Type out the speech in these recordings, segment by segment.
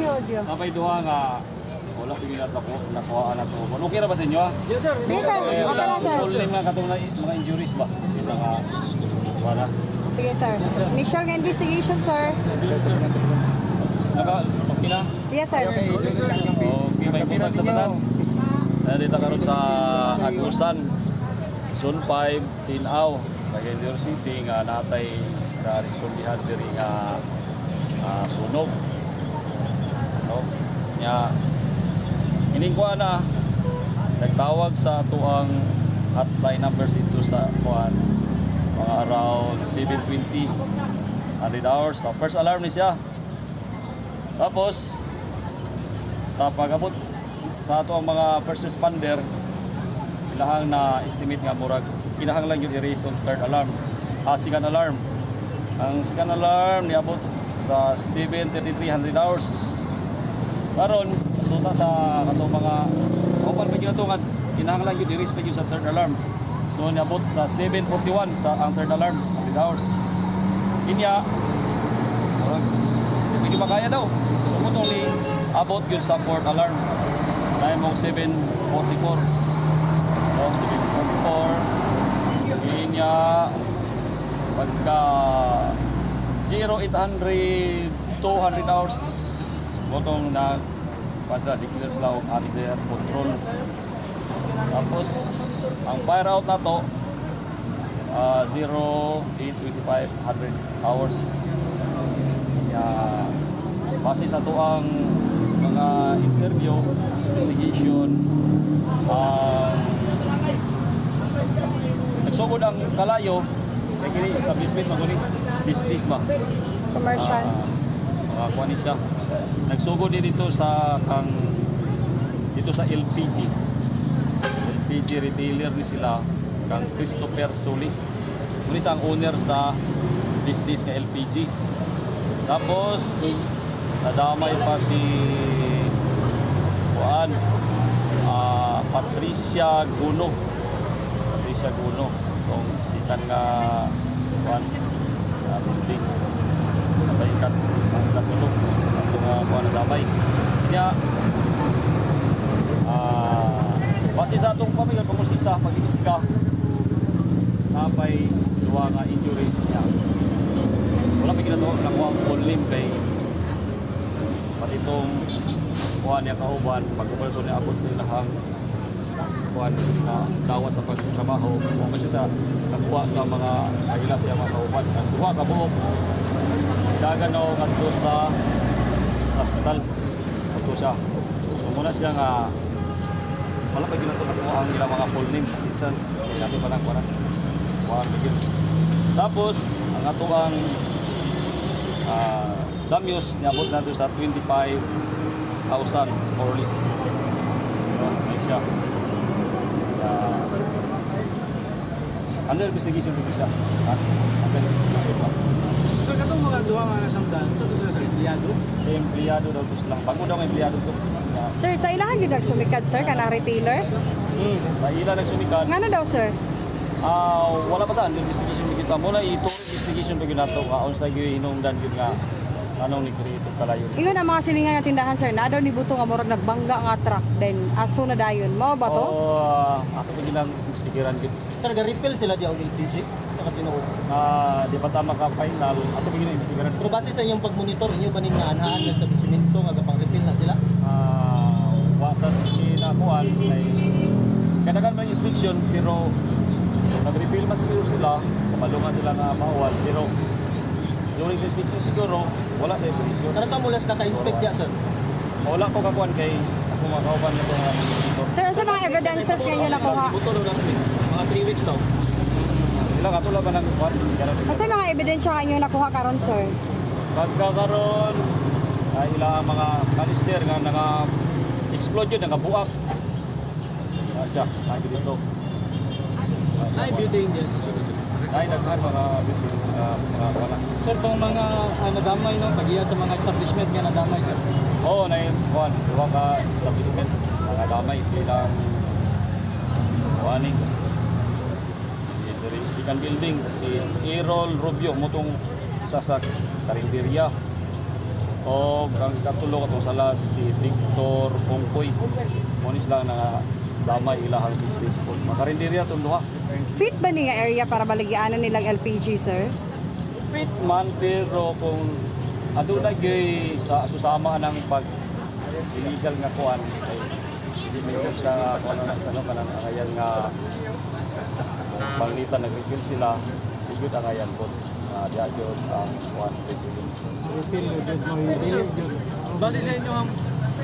audio. Napay duha nga wala pigil at ako nakuha na to. Okay ra ba sa inyo? Yes sir. Sige sir, okay na sir. Full name lang katong mga injuries ba? Hindi na nga wala. Sige sir. Initial nga investigation sir. Okay na? Yes sir. Okay, may kumpag sa tanan. Dito karon sa Agusan. Zone 5, Tinaw, Cagayan City nga natay na respondihan diri nga sunog. No? Nya ining kuha na nagtawag sa tuang hotline numbers dito sa kuan mga around 7:20 hours. Sa first alarm ni siya. Tapos sa pag-abot sa ato ang mga first responder ilahang na estimate nga murag kinahanglan yung i-raise on third alarm. Second alarm. Ang second alarm niabot sa 7:33 hours. Karon resulta sa kato mga open pa gyud nga kinahanglan yung i-raise pa gyud sa third alarm. So niabot sa 7:41 sa ang third alarm 100 hours. Inya hindi makaya daw. So mo ni abot gyud sa fourth alarm. Dahil mong 7:44. So 7:44 inya pagka 0800 200 hours botong na pasa declare sila og under control. Tapos ang fire out na to 0825 100 hours. Base sa to ang mga interview, investigation, nagsugod ang kalayo kay kini establishment maguni business ba Commercial. kuha ni siya nagsugod din dito sa LPG retailer ni sila kang Christopher Solis muli sa ang owner sa business nga LPG. Tapos nadamay pa si kuan Patricia Guno kung sikan nga kuan building nabaikat ang katulog ang mga kuan na damay kaya base sa atong pamilya pamusisa pag-iiska napay duwa nga injuries niya wala pa ginagawa nakuha ang full limb kay pati itong kuhan niya kauban pag-ubalso niya abot sa ilahang kuhan na dawat sa pagkamaho kung siya sa nakuha sa mga agila siya mga kauban nasuha ka buhok dagan na nga sa hospital ito siya so muna siya nga wala pa ginagawa ang ilang mga full names sinsan natin pa ng kuhan tapos ang ato ang damage niabot natin sa 25,000 more or less. May siya. Under investigation dito siya. Under investigation pa. Sir, katong mga duha nga nasamdan, ito sila sa empleyado? Empleyado daw to silang. Bago daw empleyado to. Sir, sa ilahan yun nagsumikad sir, kanang retailer? Sa ila nagsumikan. Nga na daw sir? Wala pa ta. Under investigation kita. Muna ito investigation pa yun nato. Unsa yun hinungdan yun nga. Anong ni Creative Kalayo? Ingon ang mga silingan nga tindahan sir, na daw ni Buto nga murag nagbangga nga truck, then aso na dayon. Mao ba to? Ako pa ginang investigiran yun. Sir, ga-refill sila di ang LPG sa Katinood. Di pa tama ka-final. Ako pa ginang investigiran. Pero base sa inyong pagmonitor, inyo ba nga anahan ng establishmento nga gapang-refill na sila? Wasan kinakuan ay kadagan man inspection pero nag-refill man sila kamalungan sila nga mawal pero during sa inspection siguro wala sa evaluation. Sana sa mulas naka-inspect ya, sir? Wala ko kakuan kay ako makauban na itong inspector. Sir, sa mga evidences nga inyo nakuha? Buto daw nasa mga 3 weeks daw. Sila katulad ba ng kuan? Kasi mga ebidensya nga inyo nakuha karon sir? Pagkakaroon ilang mga kanister nga naka-explode yun, naka-buak. Siya, lagi dito. Ay, beauty angels. Ay, nagkar mga wala. Sir, itong mga nadamay, no? Pagiya sa mga establishment nga nadamay, sir. Oo, na yun, kuhan. Iwa ka establishment. Mga damay silang kuhaning. Sikan building. Si Errol Rubio, mutong isa sa Karinderia. O ang katulo katong sala si Victor Pongkoy. Monis lang na damay ilahang business po. Makarinderya itong duha. Fit ba niya area para baligyanan nilang LPG, sir? Fit man pero kung aduna gay sa susama ng pag illegal nga kuan kay hindi may sa kuan na sa no kanang ayan nga panglitan nag-refill sila igud ang ayan po. Diya jud ang kuan refilling. Refill yun, refill yun. Base sa inyo ang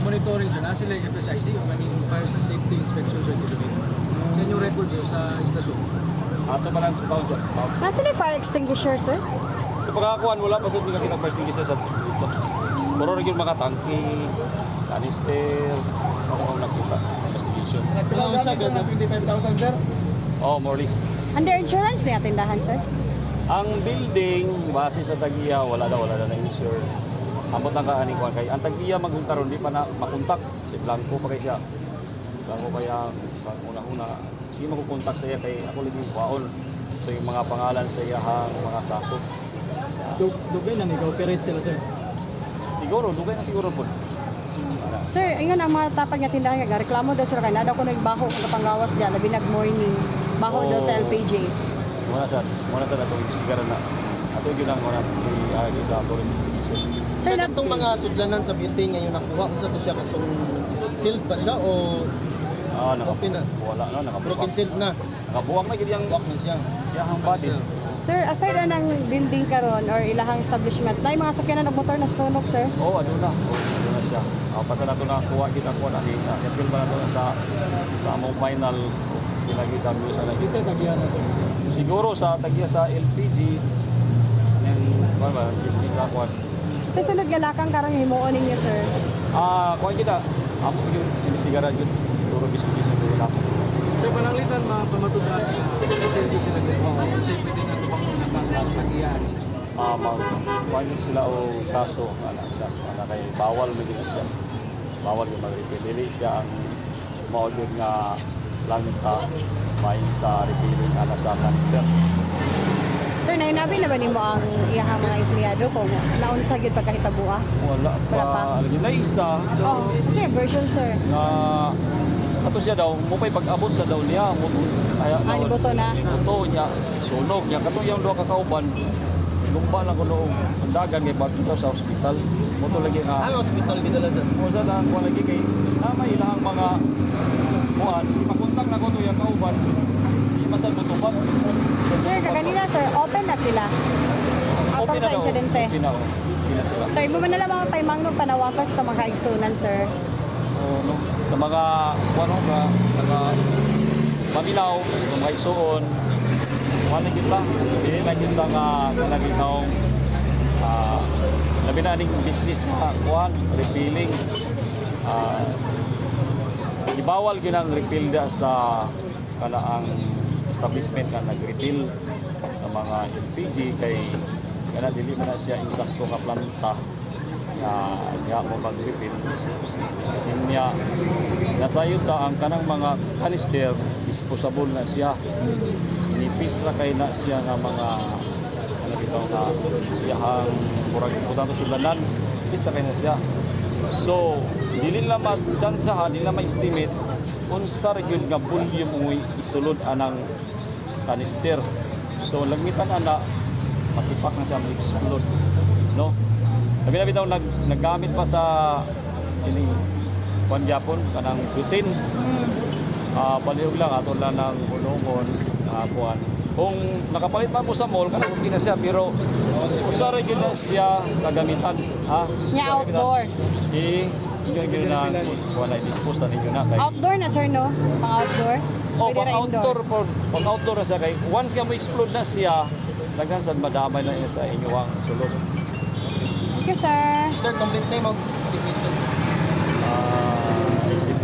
monitoring dyan, sila yung FSIC o kaning Fire Safety Inspection Certificate. Sa inyong record yun sa istasyon. Ato pa lang sa taon sir. Nasa na yung fire extinguisher, sir? Sa pagkakakuan wala pa sa mga kinag-first sa dito. Puro rin yung mga tangke, canister, ako ang nakita. Investigation. Kailangan sa ganda. 25,000 sir. Oh, more or less. Under insurance niya tindahan, sir? Ang building, base sa tagiya, wala na insure. Ambot lang ka aning kuan kay ang tagiya maguntaron di pa na makontak. Si Blanco pa kay siya. Blanco kaya sa una-una sino ko kontak sa iya kay ako lagi waon. So yung mga pangalan sa iyahang mga sakop. Dugay na nag-operate sila sir. Siguro, dugay na siguro po. Sir, ayun ang mga tapag niya tindahan nga. Reklamo daw sir kay nada ko nagbaho sa panggawas diyan, labi nag-morning. Baho daw sa LPG. Muna sa ato investigaran na. Ato gyud ang muna sa ato investigation. Sir, Sir, itong mga sudlanan sa building ngayon nakuha, unsa to siya katong sealed ba siya o Open na. Wala na, broken nakabuwak. sealed na? Nakabuwak na gid yang Buwak na siya. iyahang body. Sir, aside na ng building karon or ilahang establishment, na yung mga sakyanan ng motor na sunog, sir? Oh, ano na. Ano na siya. Pasa na ito na kuha kita ko na. Kapil ba na ito sa among final. Pinagita mo sa lagi. Sa tagihan na sir. Siguro sa tagya sa LPG, yung, business na kuha. Sa sunod nga lakang karang himuon ninyo, sir. Kuha kita. Amo yung investigaran yun. Turo business na turo na. Sir, pananglitan mga pamatudan na hindi sila gagawa. Sir, pwede na ito bang nakasalas tagihan? Kuha yun sila o kaso. Kay bawal mo din siya. Bawal yung mag-refill. Dili siya ang maulod nga langta main sa refilling sa canister. Sir, nainabi na ba nimo ang iyahang mga empleyado kung naunsa gyud pagkahitabua? Wala Wala pa. pa. Lagi na isa. Oh, kasi version, sir. Na ato siya daw mo pay pag-abot sa daw niya mo kaya Nibuto na. buto niya sunog niya kato yung duha ka kauban lumba lang ko noong andagan kay bakit sa ospital mo to lagi nga Ang hospital gidala sir. mo sa daan ko lagi kay may ilang mga kuan pakuntak na ko to yung kauban di masal butuban Sir, kaganina, sir, open na sila. Atong sa insidente. okay na sila. Sir, mo man na lang mga paimangnog panawakas sa mga kaigsunan, sir. No, sa mga ano sa mga paminaw sa mga isuon wala kita hindi na kita nga naginaw labi na aning business na kuhan refilling ibawal ginang refill da sa kanaang establishment na nag-refill sa mga LPG kay kana dili man na siya insakto nga planta na niya mo mag-refill niya nasayod ta ang kanang mga canister disposable na siya nipis ra kay na siya nga mga ano bitaw nga iyahang murag putang sulanan nipis ra kay na siya so dili na matsansahan dili na ma-estimate unsa ra gyud nga volume mo isulod anang canister so langitan ana makipak na siya mag-explode no labi na bitaw naggamit pa sa ini kuan gyapon kanang butane palihog lang ato lang ng bulungon kuan kung nakapalit man po sa mall kanang okay na siya pero usara gyud na siya kagamitan Nya outdoor. inyo gyud na wala dispose na ninyo na kay Outdoor na, sir, no? Pang outdoor? Pwede pang ra outdoor pang outdoor na siya kay once nga mo explode na siya daghan sad madamay na niya sa inyong sulod. Thank you, sir. Sir, complete name of si Wilson. Isip